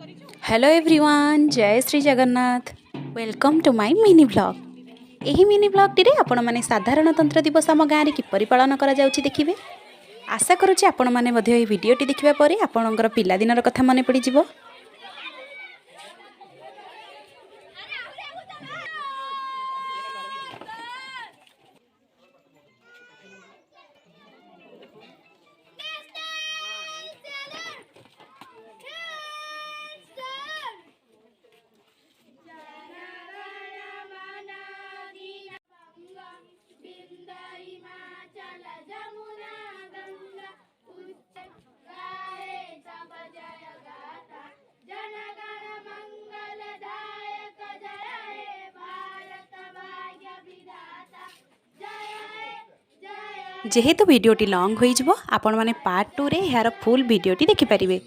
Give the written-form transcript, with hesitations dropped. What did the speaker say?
Hello everyone, जय Shri Jagannath. Welcome to my mini blog. यही mini ब्लॉगटी आपण मैंने साधारणतंत्र दिवस आम गाँव में किपरि पालन करा जाउछि देखिबे। आशा करुछि आपण मैंने मध्य भिडियोटी देखिबा परे आपणकर पिलादिनर कथा मन पड़िजिवो। जेहेतु वीडियोटी लॉन्ग हो आपण माने पार्ट 2 रे यार फुल वीडियोटी देखि परिबे।